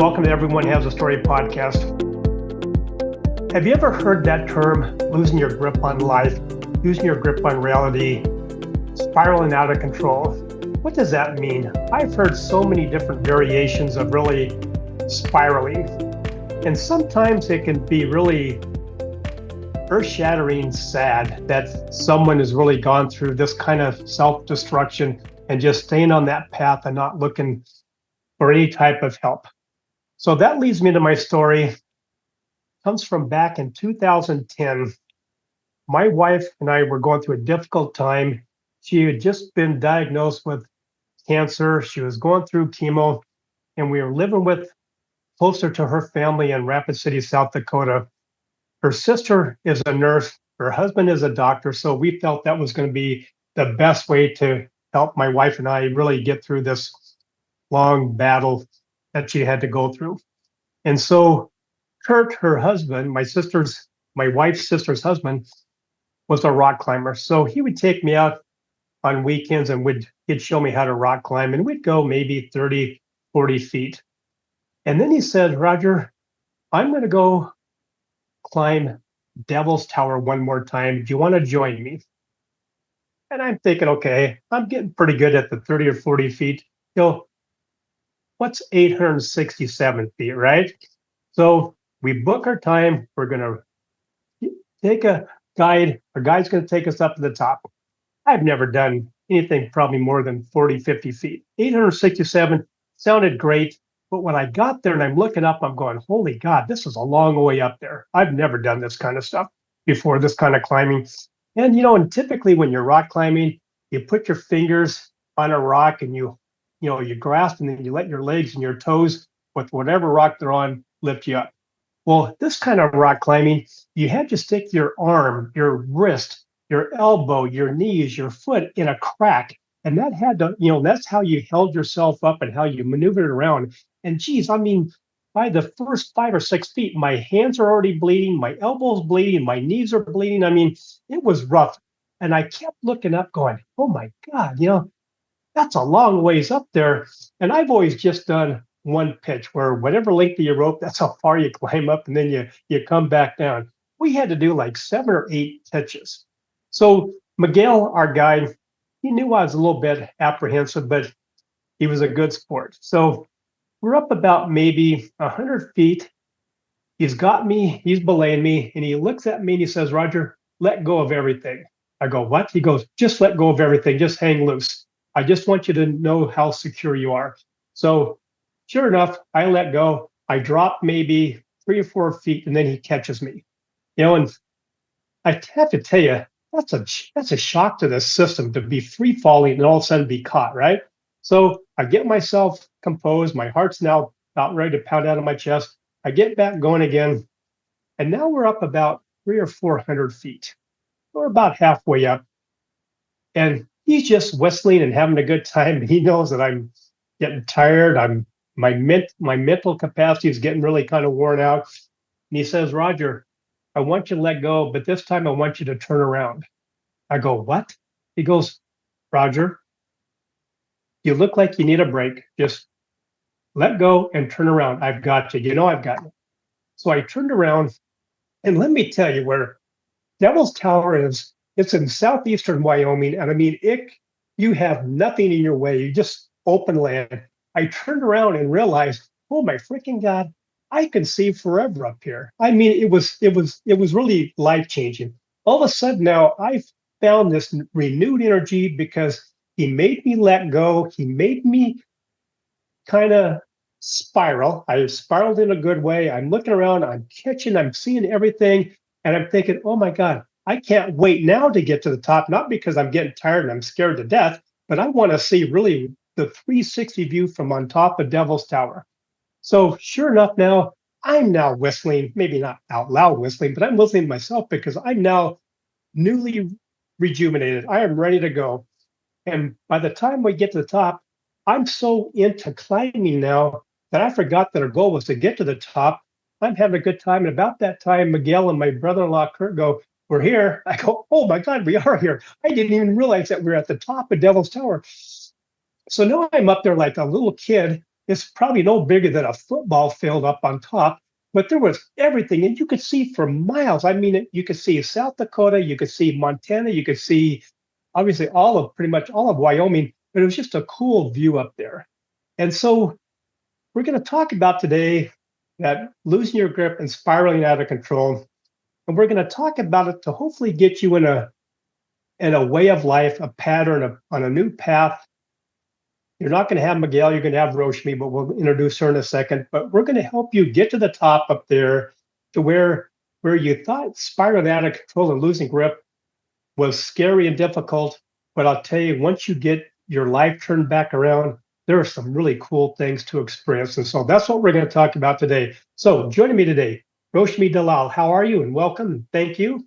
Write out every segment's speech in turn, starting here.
welcome to Everyone Has a Story podcast. Have you ever heard that term, losing your grip on life, losing your grip on reality, spiraling out of control? What does that mean? I've heard so many different variations of really spiraling, and sometimes it can be really earth-shattering sad that someone has really gone through this kind of self-destruction and just staying on that path and not looking for any type of help. So that leads me to my story. It comes from back in 2010. My wife and I were going through a difficult time. She had just been diagnosed with cancer. She was going through chemo, and we were living with closer to her family in Rapid City, South Dakota. Her sister is a nurse. Her husband is a doctor. So we felt that was going to be the best way to help my wife and I really get through this long battle that she had to go through. And so Kurt, her husband, my wife's sister's husband, was a rock climber. So he would take me out on weekends and he'd show me how to rock climb, and we'd go maybe 30, 40 feet. And then he said, Roger, I'm going to go climb Devil's Tower one more time. Do you want to join me? And I'm thinking, okay, I'm getting pretty good at the 30 or 40 feet. What's 867 feet, right? So we book our time. We're going to take a guide. Our guide's going to take us up to the top. I've never done anything probably more than 40, 50 feet. 867 sounded great. But when I got there and I'm looking up, I'm going, holy God, this is a long way up there. I've never done this kind of stuff before, this kind of climbing. And typically when you're rock climbing, you put your fingers on a rock and you grasp, and then you let your legs and your toes with whatever rock they're on lift you up. Well, this kind of rock climbing, you had to stick your arm, your wrist, your elbow, your knees, your foot in a crack. And that had to, that's how you held yourself up and how you maneuvered around. And geez, by the first 5 or 6 feet, my hands are already bleeding, my elbows bleeding, my knees are bleeding. It was rough. And I kept looking up going, oh my God, that's a long ways up there. And I've always just done one pitch where whatever length of your rope, that's how far you climb up, and then you come back down. We had to do like 7 or 8 pitches. So Miguel, our guide, he knew I was a little bit apprehensive, but he was a good sport. So we're up about maybe 100 feet. He's got me, he's belaying me, and he looks at me and he says, Roger, let go of everything. I go, what? He goes, just let go of everything, just hang loose. I just want you to know how secure you are. So sure enough, I let go. I drop maybe 3 or 4 feet, and then he catches me. And I have to tell you, that's a shock to the system to be free falling and all of a sudden be caught, right? So I get myself composed. My heart's now about ready to pound out of my chest. I get back going again, and now we're up about 300 or 400 feet. We're about halfway up, and he's just whistling and having a good time. He knows that I'm getting tired. My mental capacity is getting really kind of worn out. And he says, Roger, I want you to let go, but this time I want you to turn around. I go, what? He goes, Roger, you look like you need a break. Just let go and turn around. I've got you. I've got you. So I turned around, and let me tell you where Devil's Tower is. It's in southeastern Wyoming, and you have nothing in your way. You just open land. I turned around and realized, oh my freaking God, I can see forever up here. It was really life-changing. All of a sudden now I've found this renewed energy because he made me let go. He made me kind of spiral. I spiraled in a good way. I'm looking around, I'm seeing everything, and I'm thinking, oh my God, I can't wait now to get to the top, not because I'm getting tired and I'm scared to death, but I want to see really the 360 view from on top of Devil's Tower. So sure enough, I'm now whistling, maybe not out loud whistling, but I'm whistling to myself because I'm now newly rejuvenated. I am ready to go. And by the time we get to the top, I'm so into climbing now that I forgot that our goal was to get to the top. I'm having a good time. And about that time, Miguel and my brother-in-law, Kurt, go, we're here. I go, oh my God, we are here. I didn't even realize that we're at the top of Devil's Tower. So now I'm up there like a little kid It's probably no bigger than a football field up on top, but there was everything, and you could see for miles. I mean, you could see South Dakota, you could see Montana, you could see obviously pretty much all of Wyoming, but it was just a cool view up there. And so we're going to talk about today that losing your grip and spiraling out of control. And we're going to talk about it to hopefully get you in a way of life, a pattern, on a new path. You're not going to have Miguel, you're going to have Roshmi, but we'll introduce her in a second. But we're going to help you get to the top up there to where you thought spiraling out of control and losing grip was scary and difficult. But I'll tell you, once you get your life turned back around, there are some really cool things to experience. And so that's what we're going to talk about today. So joining me today, Roshmi Dalal, how are you? And welcome. Thank you.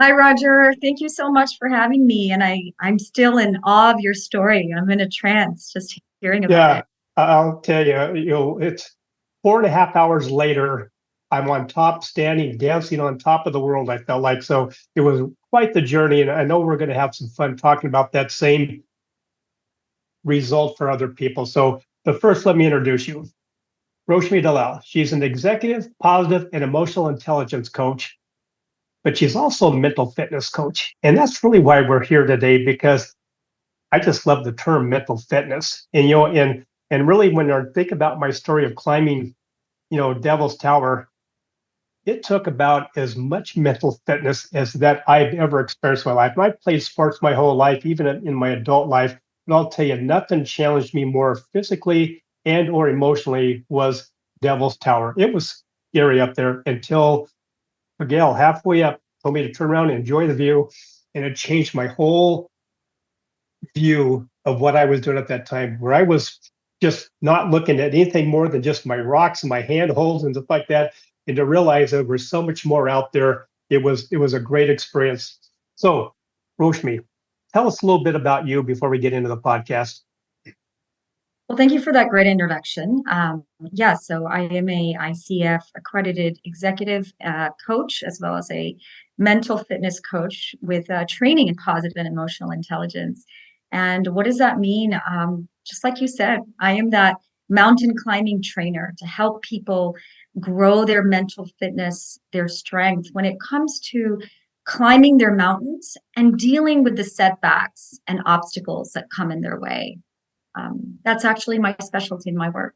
Hi, Roger. Thank you so much for having me. And I'm still in awe of your story. I'm in a trance just hearing about Yeah, it. I'll tell you, it's 4.5 hours later. I'm on top, standing, dancing on top of the world, I felt like. So it was quite the journey. And I know we're going to have some fun talking about that same result for other people. So, but first, let me introduce you. Roshmi Dalal. She's an executive, positive, and emotional intelligence coach, but she's also a mental fitness coach. And that's really why we're here today, because I just love the term mental fitness. And and really when I think about my story of climbing, Devil's Tower, it took about as much mental fitness as that I've ever experienced in my life. And I've played sports my whole life, even in my adult life. But I'll tell you, nothing challenged me more physically and or emotionally was Devil's Tower. It was scary up there until Miguel, halfway up, told me to turn around and enjoy the view. And it changed my whole view of what I was doing at that time, where I was just not looking at anything more than just my rocks and my handholds and stuff like that, and to realize there was so much more out there. It was a great experience. So, Roshmi, tell us a little bit about you before we get into the podcast. Well, thank you for that great introduction. Yeah, so I am a ICF accredited executive coach, as well as a mental fitness coach with training in positive and emotional intelligence. And what does that mean? Just like you said, I am that mountain climbing trainer to help people grow their mental fitness, their strength when it comes to climbing their mountains and dealing with the setbacks and obstacles that come in their way. That's actually my specialty in my work.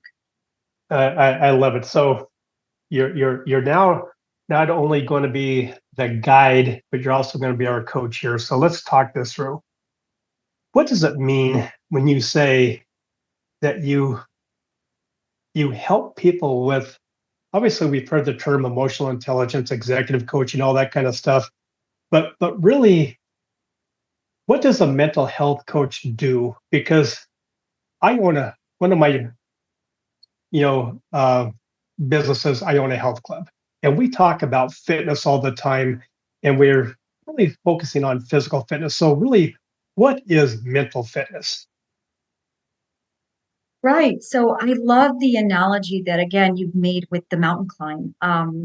I love it. So you're now not only going to be the guide, but you're also going to be our coach here. So let's talk this through. What does it mean when you say that you help people with, obviously we've heard the term emotional intelligence, executive coaching, all that kind of stuff, but really, what does a mental health coach do? Because I own one of my you know uh, businesses. I own a health club, and we talk about fitness all the time, and we're really focusing on physical fitness. So really, what is mental fitness? Right. So I love the analogy that, again, you've made with the mountain climb.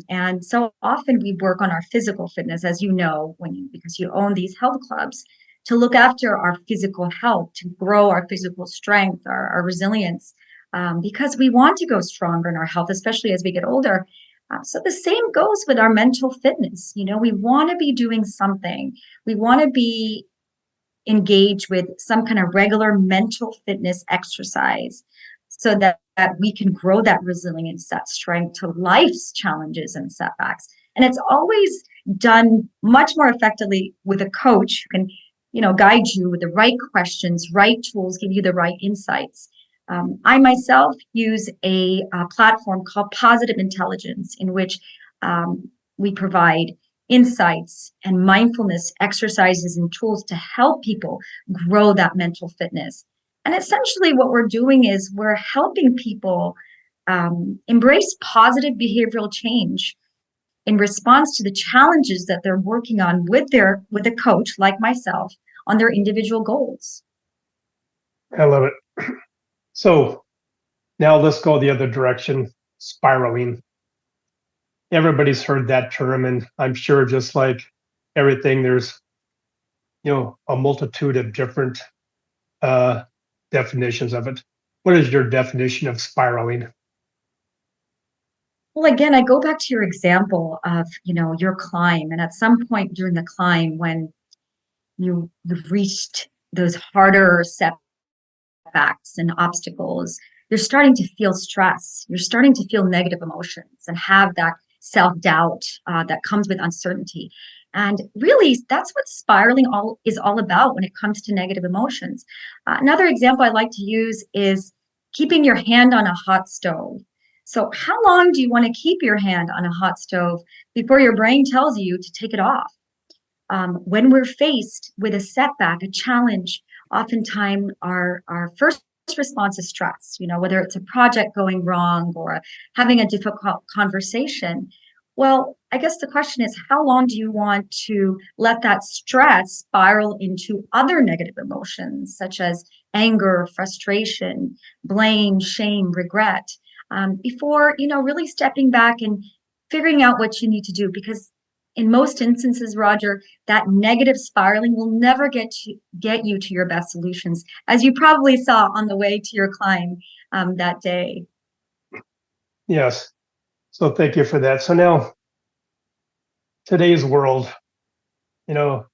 And so often we work on our physical fitness, as you know, because you own these health clubs, to look after our physical health, to grow our physical strength, our resilience, because we want to go stronger in our health, especially as we get older. So the same goes with our mental fitness. We want to be doing something. We want to be engage with some kind of regular mental fitness exercise so that we can grow that resilience, that strength to life's challenges and setbacks. And it's always done much more effectively with a coach who can, guide you with the right questions, right tools, give you the right insights. I myself use a platform called Positive Intelligence, in which we provide insights and mindfulness exercises and tools to help people grow that mental fitness. And essentially, what we're doing is we're helping people embrace positive behavioral change in response to the challenges that they're working on with a coach like myself on their individual goals. I love it. So now let's go the other direction, spiraling. Everybody's heard that term, and I'm sure just like everything, there's a multitude of different uh, definitions of it. what is your definition of spiraling? Well, again, I go back to your example of, your climb. And at some point during the climb, when you've reached those harder setbacks and obstacles, you're starting to feel stress. You're starting to feel negative emotions and have that self-doubt that comes with uncertainty. And really, that's what spiraling all is all about when it comes to negative emotions. Another example I like to use is keeping your hand on a hot stove. So, how long do you want to keep your hand on a hot stove before your brain tells you to take it off? When we're faced with a setback, a challenge, oftentimes our first response is stress, whether it's a project going wrong or having a difficult conversation. Well, I guess the question is, how long do you want to let that stress spiral into other negative emotions, such as anger, frustration, blame, shame, regret, before, really stepping back and figuring out what you need to do? Because in most instances, Roger, that negative spiraling will never get you to your best solutions, as you probably saw on the way to your climb that day. Yes. So thank you for that. So now, today's world, you know,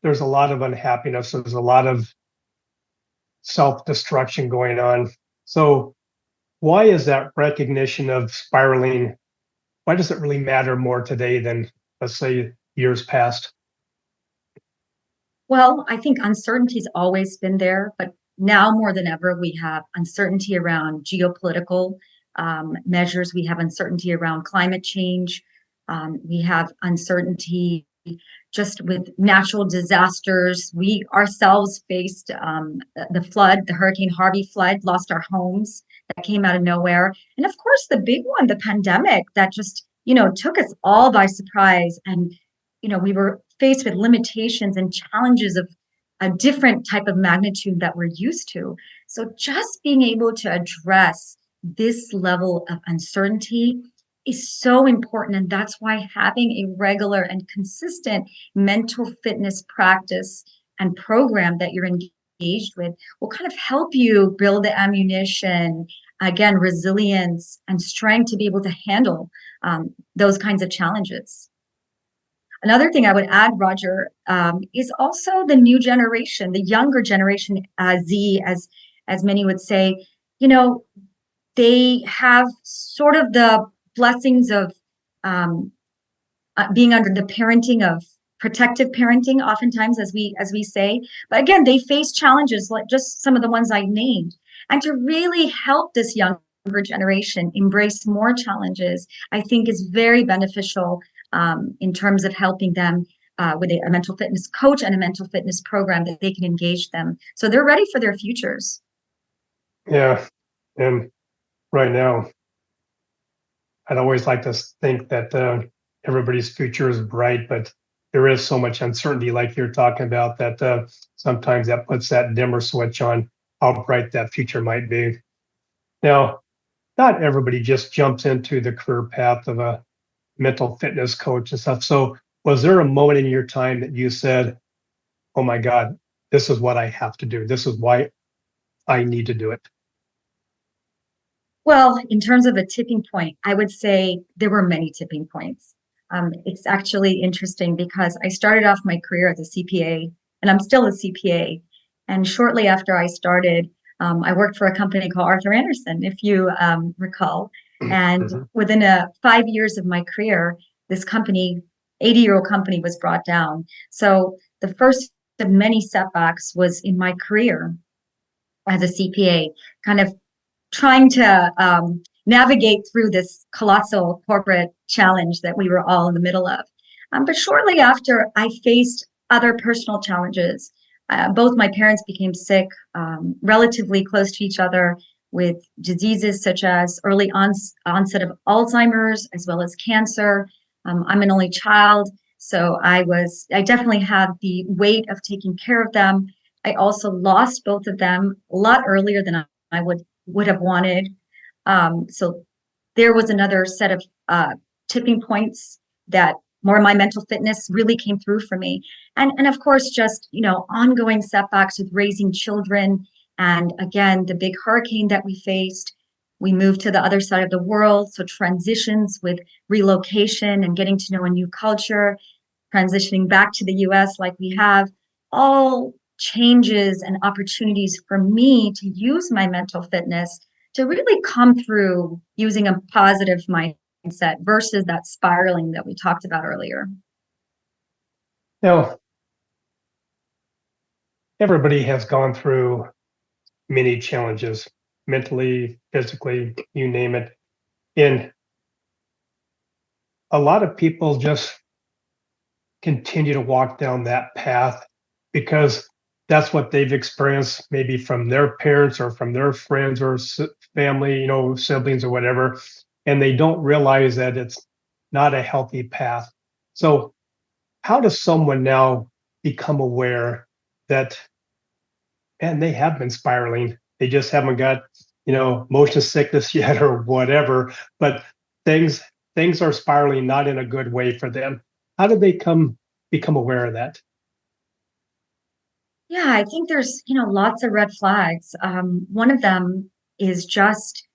there's a lot of unhappiness. There's a lot of self-destruction going on. So why is that recognition of spiraling? Why does it really matter more today than, let's say, years past? Well, I think uncertainty's always been there, but now more than ever, we have uncertainty around geopolitical measures. We have uncertainty around climate change. We have uncertainty just with natural disasters. We ourselves faced the flood, the Hurricane Harvey flood, lost our homes that came out of nowhere. And of course, the big one, the pandemic that just, took us all by surprise. And, we were faced with limitations and challenges of a different type of magnitude that we're used to. So just being able to address this level of uncertainty is so important. And that's why having a regular and consistent mental fitness practice and program that you're engaged with will kind of help you build the ammunition, again, resilience and strength to be able to handle those kinds of challenges. Another thing I would add, Roger, is also the new generation, the younger generation, Z, as many would say. You know, they have sort of the blessings of um, being under the parenting of protective parenting, oftentimes, as we say. But again, they face challenges like just some of the ones I named, and to really help this younger generation embrace more challenges, I think is very beneficial in terms of helping them with a mental fitness coach and a mental fitness program that they can engage them so they're ready for their futures. Yeah. And right now, I'd always like to think that everybody's future is bright, but there is so much uncertainty, like you're talking about, that sometimes that puts that dimmer switch on how bright that future might be. Now, not everybody just jumps into the career path of a mental fitness coach and stuff. So, was there a moment in your time that you said, "Oh my God, this is what I have to do. This is why I need to do it"? Well, in terms of a tipping point, I would say there were many tipping points. It's actually interesting because I started off my career as a CPA, and I'm still a CPA. And shortly after I started, I worked for a company called Arthur Anderson, if you recall. And Mhm. within 5 years of my career, this company, 80-year-old company, was brought down. So the first of many setbacks was in my career as a CPA, kind of trying to navigate through this colossal corporate challenge that we were all in the middle of. But shortly after, I faced other personal challenges. Both my parents became sick, relatively close to each other, with diseases such as early onset of Alzheimer's as well as cancer. I'm an only child, so I definitely had the weight of taking care of them. I also lost both of them a lot earlier than I would have wanted. So there was another set of tipping points that more of my mental fitness really came through for me. And of course, just, ongoing setbacks with raising children And again, the big hurricane that we faced, we moved to the other side of the world. So transitions with relocation and getting to know a new culture, transitioning back to the US like we have, all changes and opportunities for me to use my mental fitness to really come through using a positive mindset versus that spiraling that we talked about earlier. Now, everybody has gone through many challenges, mentally, physically, you name it. And a lot of people just continue to walk down that path because that's what they've experienced maybe from their parents or from their friends or family, siblings or whatever, and they don't realize that it's not a healthy path. So how does someone now become aware that, and they have been spiraling, they just haven't got motion sickness yet or whatever, but things things are spiraling not in a good way for them? How did they become aware of that? Yeah, I think there's, lots of red flags. One of them is just,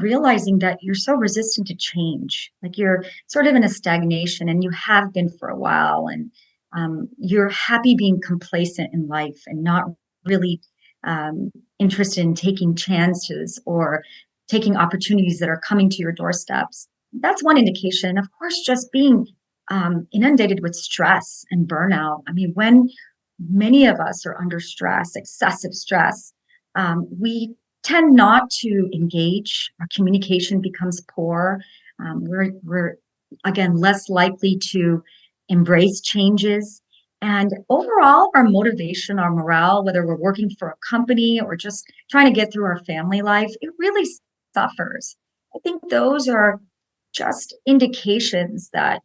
realizing that you're so resistant to change. Like you're sort of in a stagnation and you have been for a while, and you're happy being complacent in life and not really interested in taking chances or taking opportunities that are coming to your doorsteps. That's one indication. Of course, just being inundated with stress and burnout. I mean, when many of us are under stress, excessive stress, we tend not to engage. Our communication becomes poor. We're again less likely to embrace changes. And overall, our motivation, our morale, whether we're working for a company or just trying to get through our family life, it really suffers. I think those are just indications that,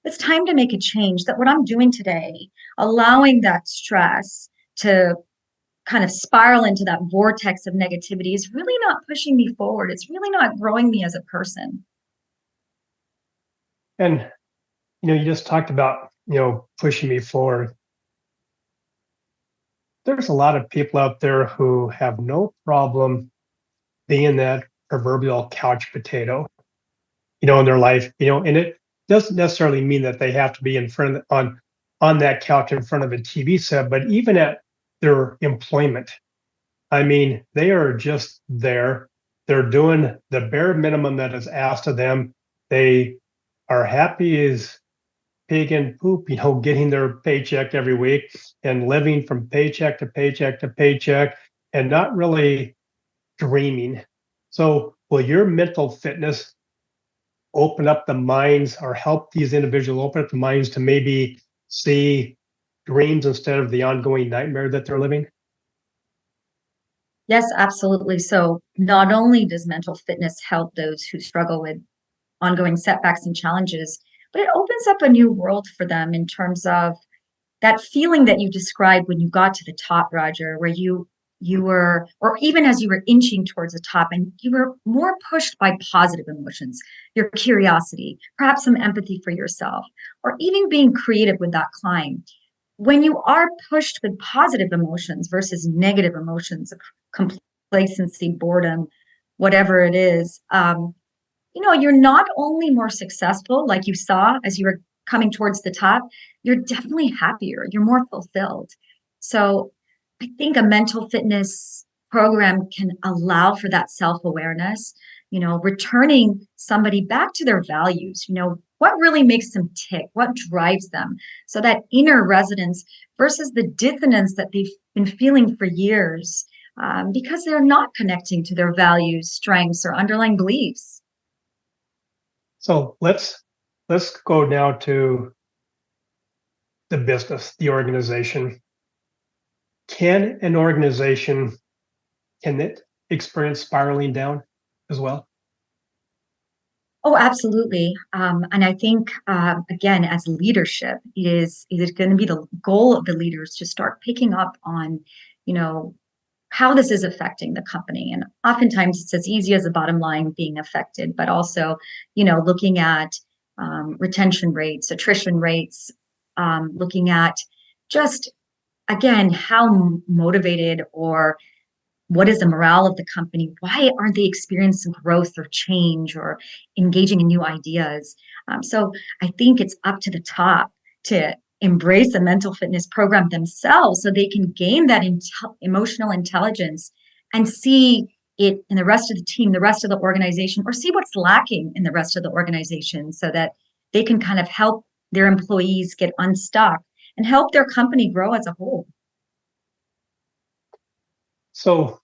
it's time to make a change, that what I'm doing today, allowing that stress to kind of spiral into that vortex of negativity is really not pushing me forward. It's really not growing me as a person. And you just talked about pushing me forward. There's a lot of people out there who have no problem being that proverbial couch potato, in their life, and it doesn't necessarily mean that they have to be in front of, on that couch in front of a TV set, but even at their employment. I mean, they are just there. They're doing the bare minimum that is asked of them. They are happy as pig and poop, getting their paycheck every week and living from paycheck to paycheck to paycheck and not really dreaming. So, will your mental fitness open up the minds or help these individuals open up the minds to maybe see dreams instead of the ongoing nightmare that they're living? Yes, absolutely. So not only does mental fitness help those who struggle with ongoing setbacks and challenges, but it opens up a new world for them in terms of that feeling that you described when you got to the top, Roger, where you were, or even as you were inching towards the top, and you were more pushed by positive emotions, your curiosity, perhaps some empathy for yourself, or even being creative with that climb. When you are pushed with positive emotions versus negative emotions of complacency, boredom, whatever it is, you're not only more successful, like you saw as you were coming towards the top, you're definitely happier, you're more fulfilled. So I think a mental fitness program can allow for that self-awareness, returning somebody back to their values, what really makes them tick, what drives them. So that inner resonance versus the dissonance that they've been feeling for years because they're not connecting to their values, strengths, or underlying beliefs. So let's go now to the business, the organization. Can an organization, can it experience spiraling down as well? Oh, absolutely. And I think, again, as leadership, it is going to be the goal of the leaders to start picking up on, you know, how this is affecting the company. And oftentimes it's as easy as the bottom line being affected, but also, looking at retention rates, attrition rates, looking at just again, how motivated or what is the morale of the company? Why aren't they experiencing growth or change or engaging in new ideas? So I think it's up to the top to embrace a mental fitness program themselves so they can gain that emotional intelligence and see it in the rest of the team, the rest of the organization, or see what's lacking in the rest of the organization so that they can kind of help their employees get unstuck and help their company grow as a whole. So,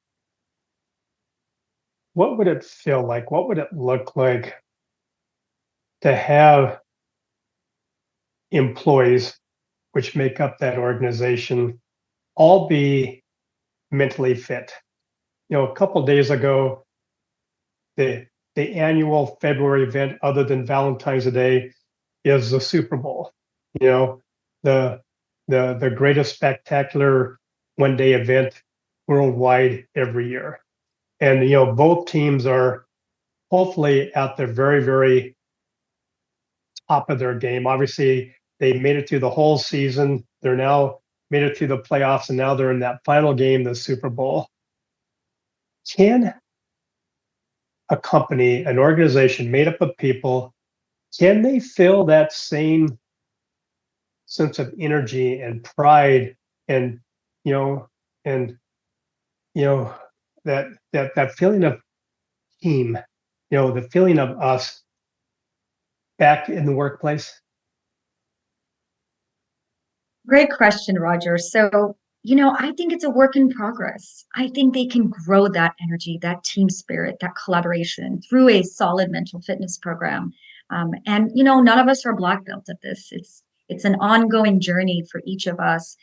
what would it feel like? What would it look like to have employees, which make up that organization, all be mentally fit? A couple of days ago, the the annual February event, other than Valentine's Day, is the Super Bowl. You know, the the greatest spectacular one day event worldwide every year. And both teams are hopefully at the very, very top of their game. Obviously, they made it through the whole season. They're now made it through the playoffs, and now they're in that final game, the Super Bowl. Can a company, an organization made up of people, can they feel that same sense of energy and pride and you know and you know that feeling of team, the feeling of us back in the workplace? Great question, Roger. So, I think it's a work in progress. I think they can grow that energy, that team spirit, that collaboration through a solid mental fitness program. And none of us are black belts at this. It's an ongoing journey for each of us.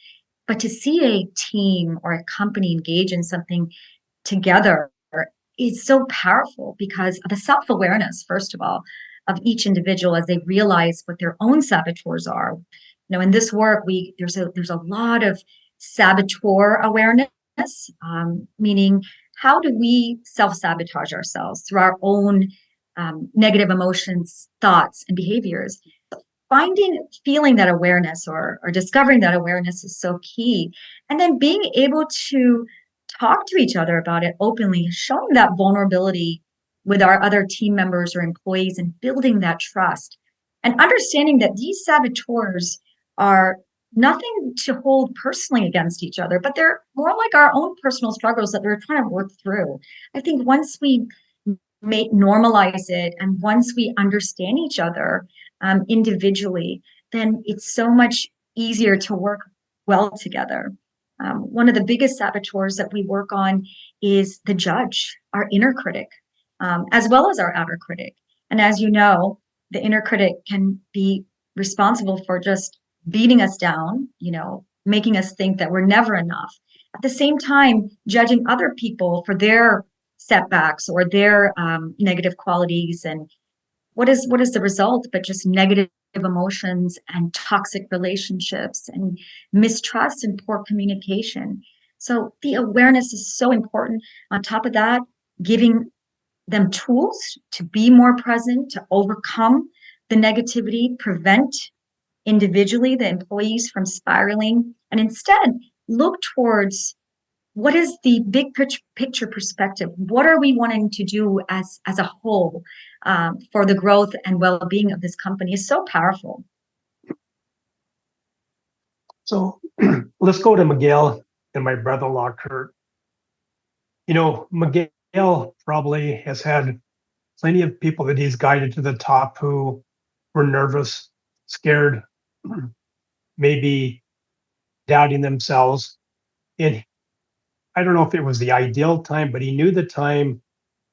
But to see a team or a company engage in something together is so powerful because of the self-awareness, first of all, of each individual as they realize what their own saboteurs are. In this work, there's a lot of saboteur awareness, meaning how do we self-sabotage ourselves through our own negative emotions, thoughts, and behaviors. Feeling that awareness or discovering that awareness is so key. And then being able to talk to each other about it openly, showing that vulnerability with our other team members or employees and building that trust and understanding that these saboteurs are nothing to hold personally against each other, but they're more like our own personal struggles that we're trying to work through. I think once we normalize it and once we understand each other individually, then it's so much easier to work well together. One of the biggest saboteurs that we work on is the judge, our inner critic, as well as our outer critic. And as you know, the inner critic can be responsible for just beating us down, making us think that we're never enough. At the same time, judging other people for their setbacks or their negative qualities, and what is the result but just negative emotions and toxic relationships and mistrust and poor communication. So the awareness is so important. On top of that, giving them tools to be more present, to overcome the negativity, prevent individually the employees from spiraling, and instead look towards what is the big picture perspective? What are we wanting to do as a whole for the growth and well-being of this company is so powerful. So let's go to Miguel and my brother-in-law, Kurt. Miguel probably has had plenty of people that he's guided to the top who were nervous, scared, maybe doubting themselves. And I don't know if it was the ideal time, but he knew the time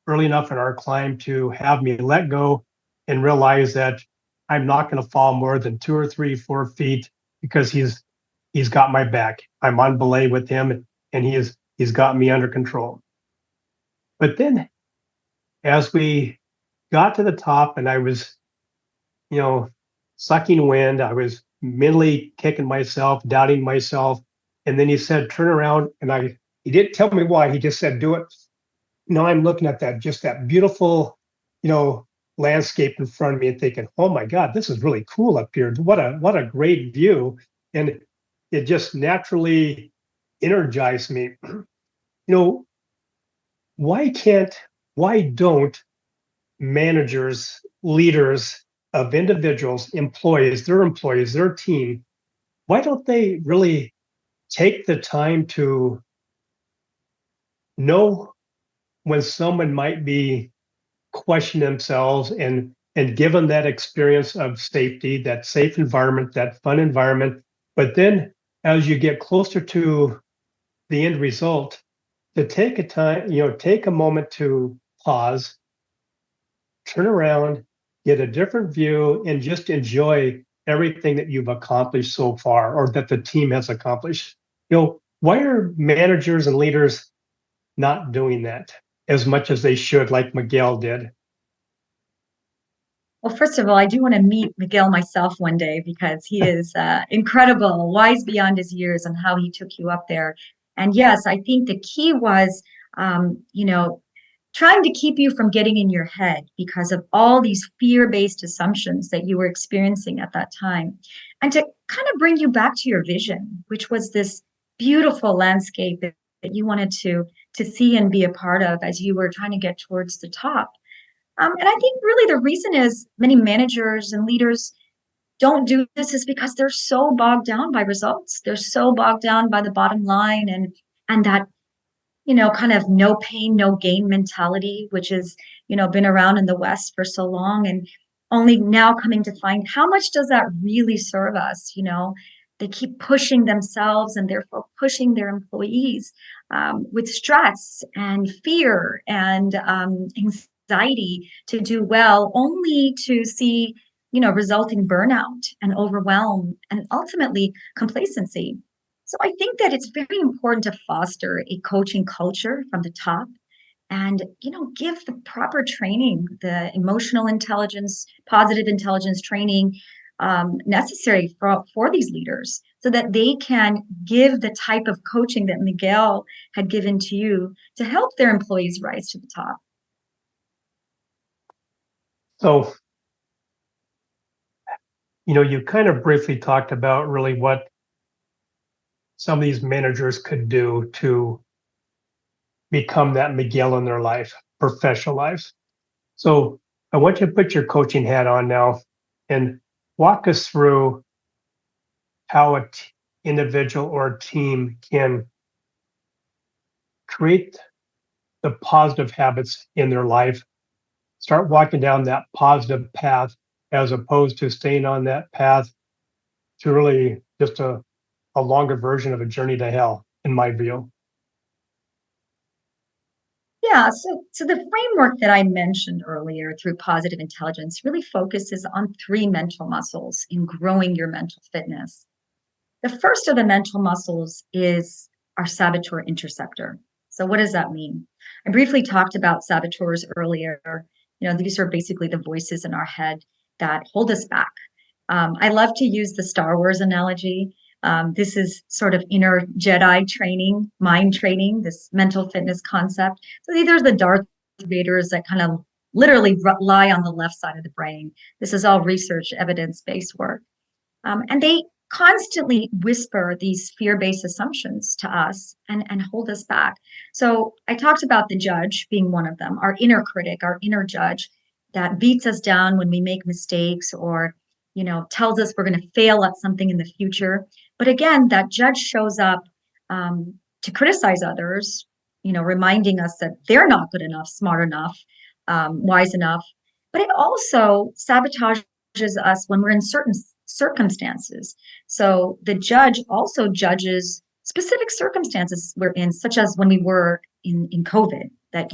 early enough in our climb to have me let go and realize that I'm not going to fall more than 2 or 3, 4 feet because he's got my back. I'm on belay with him, and he's got me under control. But then, as we got to the top, and I was, sucking wind, I was mentally kicking myself, doubting myself, and then he said, "Turn around," and he didn't tell me why. He just said, "Do it." Now I'm looking at that beautiful, you know, landscape in front of me and thinking, "Oh my God, this is really cool up here. What a great view." And it just naturally energized me. You know, why can't, why don't managers, leaders of individuals, employees, their team, why don't they really take the time to know when someone might be questioning themselves and give them that experience of safety, that safe environment, that fun environment. But then as you get closer to the end result, to take a time, take a moment to pause, turn around, get a different view, and just enjoy everything that you've accomplished so far or that the team has accomplished. Why are managers and leaders not doing that as much as they should, like Miguel did? Well, first of all, I do want to meet Miguel myself one day because he is incredible, wise beyond his years, and how he took you up there. And yes, I think the key was, trying to keep you from getting in your head because of all these fear-based assumptions that you were experiencing at that time, and to kind of bring you back to your vision, which was this beautiful landscape that you wanted to see and be a part of as you were trying to get towards the top. And I think really the reason is many managers and leaders don't do this is because they're so bogged down by results. They're so bogged down by the bottom line and that, kind of no pain, no gain mentality, which is, been around in the West for so long and only now coming to find how much does that really serve us? They keep pushing themselves and therefore pushing their employees with stress and fear and anxiety to do well, only to see, resulting burnout and overwhelm and ultimately complacency. So I think that it's very important to foster a coaching culture from the top and, give the proper training, the emotional intelligence, positive intelligence training necessary for these leaders so that they can give the type of coaching that Miguel had given to you to help their employees rise to the top. So, you kind of briefly talked about really what some of these managers could do to become that Miguel in their life, professional lives. So I want you to put your coaching hat on now and walk us through how an individual or a team can create the positive habits in their life, start walking down that positive path as opposed to staying on that path to really just a longer version of a journey to hell, in my view. Yeah, so the framework that I mentioned earlier through positive intelligence really focuses on three mental muscles in growing your mental fitness. The first of the mental muscles is our saboteur interceptor. So what does that mean? I briefly talked about saboteurs earlier. These are basically the voices in our head that hold us back. I love to use the Star Wars analogy. This is sort of inner Jedi training, mind training, this mental fitness concept. So these are the Darth Vaders that kind of literally lie on the left side of the brain. This is all research, evidence-based work. And they constantly whisper these fear-based assumptions to us and hold us back. So I talked about the judge being one of them, our inner critic, our inner judge that beats us down when we make mistakes or, tells us we're going to fail at something in the future. But again, that judge shows up to criticize others, reminding us that they're not good enough, smart enough, wise enough. But it also sabotages us when we're in certain circumstances. So the judge also judges specific circumstances we're in, such as when we were in COVID, that,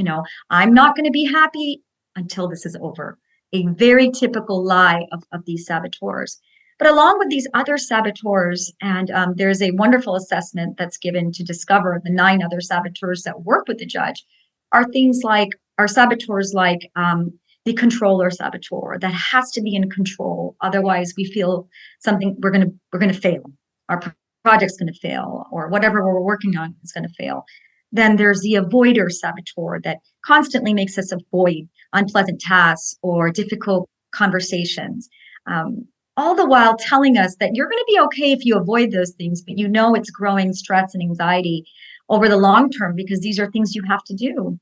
I'm not going to be happy until this is over. A very typical lie of these saboteurs. But along with these other saboteurs, and there's a wonderful assessment that's given to discover the 9 other saboteurs that work with the judge, are things like, are saboteurs like the controller saboteur that has to be in control. Otherwise, we feel something we're gonna fail. Our project's gonna fail, or whatever we're working on is gonna fail. Then there's the avoider saboteur that constantly makes us avoid unpleasant tasks or difficult conversations. all the while telling us that you're going to be okay if you avoid those things, but you know it's growing stress and anxiety over the long term because these are things you have to do.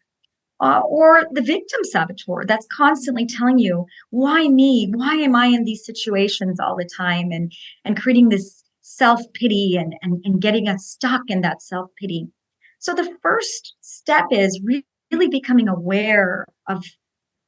Or the victim saboteur that's constantly telling you, why me? Why am I in these situations all the time? And creating this self-pity and getting us stuck in that self-pity. So the first step is really becoming aware of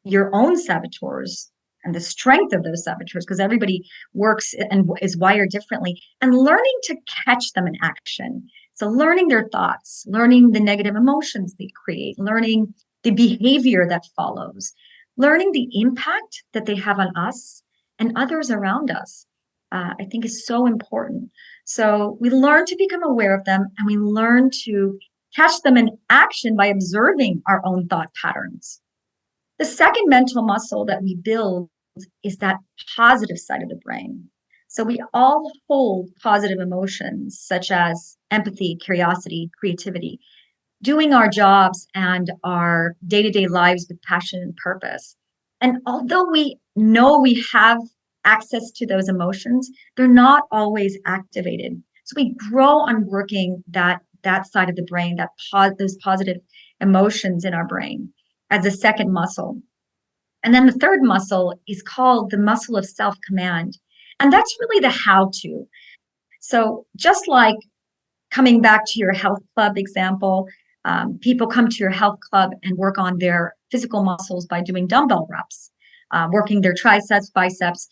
your own saboteurs and the strength of those saboteurs, because everybody works and is wired differently, and learning to catch them in action. So learning their thoughts, learning the negative emotions they create, learning the behavior that follows, learning the impact that they have on us and others around us, I think is so important. So we learn to become aware of them, and we learn to catch them in action by observing our own thought patterns. The second mental muscle that we build is that positive side of the brain. So we all hold positive emotions such as empathy, curiosity, creativity, doing our jobs and our day-to-day lives with passion and purpose. And although we know we have access to those emotions, they're not always activated. So we grow on working that side of the brain, those positive emotions in our brain as a second muscle. And then the third muscle is called the muscle of self-command. And that's really the how-to. So just like coming back to your health club example, people come to your health club and work on their physical muscles by doing dumbbell reps, working their triceps, biceps.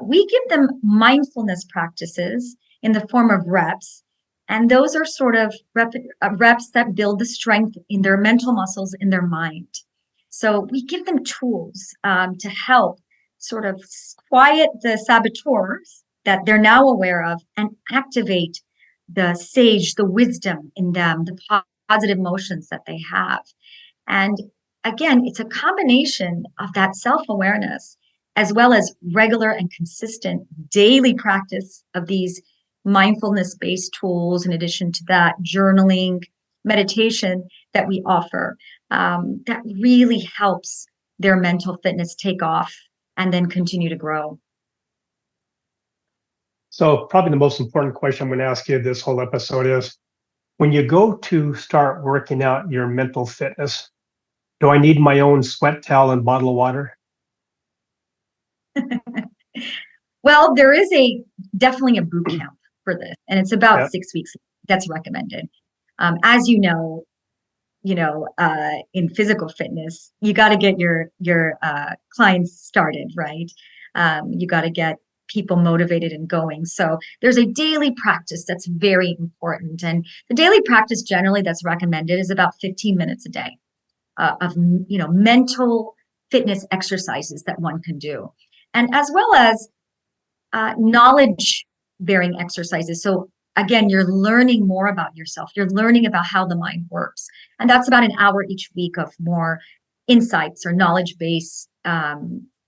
We give them mindfulness practices in the form of reps. And those are sort of reps that build the strength in their mental muscles in their mind. So we give them tools to help sort of quiet the saboteurs that they're now aware of and activate the sage, the wisdom in them, the positive emotions that they have. And again, it's a combination of that self-awareness as well as regular and consistent daily practice of these mindfulness-based tools, in addition to that journaling, meditation that we offer, that really helps their mental fitness take off and then continue to grow. So probably the most important question I'm going to ask you this whole episode is, when you go to start working out your mental fitness, do I need my own sweat towel and bottle of water? Well, there is definitely a boot camp for this, and it's about Yeah. 6 weeks that's recommended. As in physical fitness, you got to get your clients started, right? You got to get people motivated and going. So there's a daily practice that's very important, and the daily practice generally that's recommended is about 15 minutes a day of mental fitness exercises that one can do, and as well as knowledge bearing exercises. So again, you're learning more about yourself. You're learning about how the mind works. And that's about an hour each week of more insights or knowledge based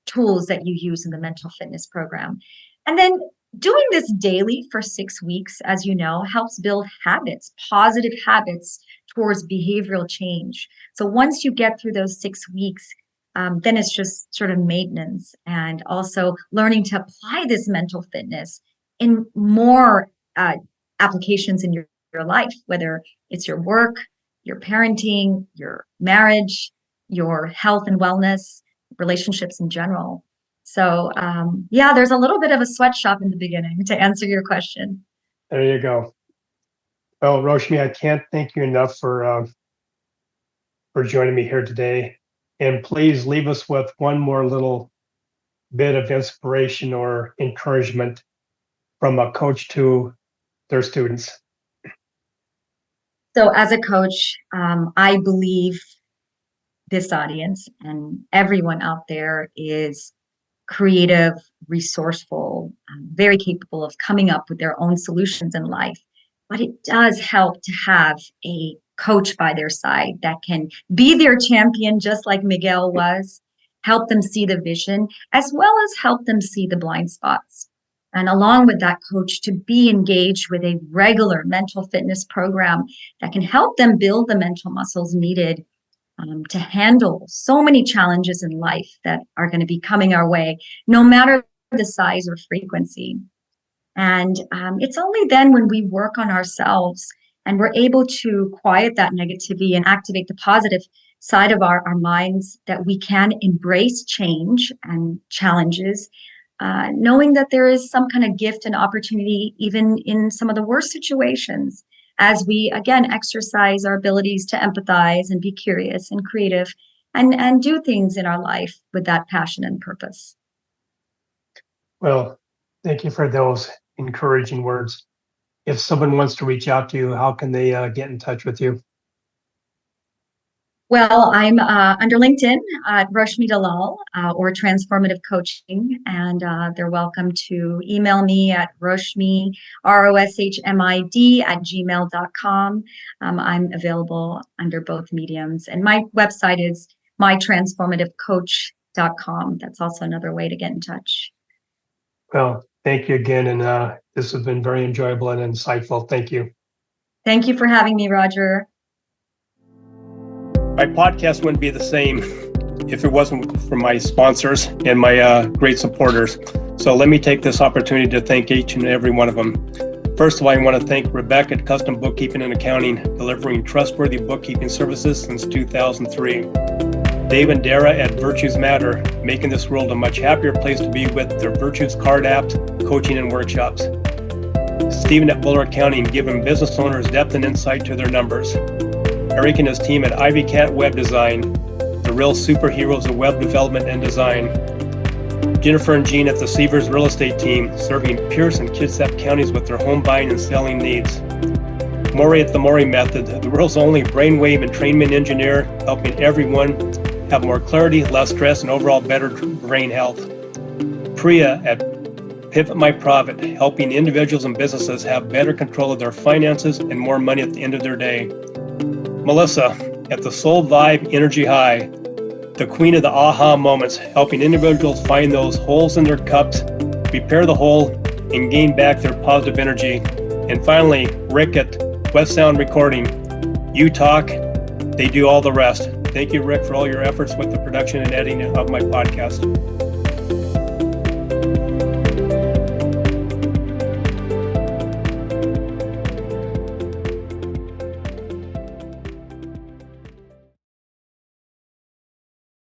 tools that you use in the mental fitness program. And then doing this daily for 6 weeks, as you know, helps build habits, positive habits towards behavioral change. So once you get through those 6 weeks, then it's just sort of maintenance, and also learning to apply this mental fitness in more applications in your life, whether it's your work, your parenting, your marriage, your health and wellness, relationships in general. So yeah, there's a little bit of a sweatshop in the beginning to answer your question. There you go. Well, Roshmi, I can't thank you enough for joining me here today. And please leave us with one more little bit of inspiration or encouragement from a coach to their students. So as a coach, I believe this audience and everyone out there is creative, resourceful, very capable of coming up with their own solutions in life. But it does help to have a coach by their side that can be their champion, just like Miguel was, help them see the vision, as well as help them see the blind spots. And along with that coach, to be engaged with a regular mental fitness program that can help them build the mental muscles needed to handle so many challenges in life that are going to be coming our way, no matter the size or frequency. And it's only then when we work on ourselves and we're able to quiet that negativity and activate the positive side of our minds that we can embrace change and challenges, knowing that there is some kind of gift and opportunity, even in some of the worst situations, as we, again, exercise our abilities to empathize and be curious and creative and do things in our life with that passion and purpose. Well, thank you for those encouraging words. If someone wants to reach out to you, how can they get in touch with you? Well, I'm under LinkedIn at Roshmi Dalal or Transformative Coaching, and they're welcome to email me at Roshmi, roshmid @gmail.com. I'm available under both mediums, and my website is mytransformativecoach.com. That's also another way to get in touch. Well, thank you again, and this has been very enjoyable and insightful. Thank you. Thank you for having me, Roger. My podcast wouldn't be the same if it wasn't for my sponsors and my great supporters. So let me take this opportunity to thank each and every one of them. First of all, I want to thank Rebecca at Custom Bookkeeping and Accounting, delivering trustworthy bookkeeping services since 2003. Dave and Dara at Virtues Matter, making this world a much happier place to be with their Virtues card apps, coaching, and workshops. Stephen at Buller Accounting, giving business owners depth and insight to their numbers. Eric and his team at Ivy Cat Web Design, the real superheroes of web development and design. Jennifer and Jean at the Seavers Real Estate Team, serving Pierce and Kitsap counties with their home buying and selling needs. Maury at the Maury Method, the world's only brainwave entrainment engineer, helping everyone have more clarity, less stress, and overall better brain health. Priya at Pivot My Profit, helping individuals and businesses have better control of their finances and more money at the end of their day. Melissa at the Soul Vibe Energy High, the queen of the aha moments, helping individuals find those holes in their cups, repair the hole, and gain back their positive energy. And finally, Rick at West Sound Recording. You talk, they do all the rest. Thank you, Rick, for all your efforts with the production and editing of my podcast.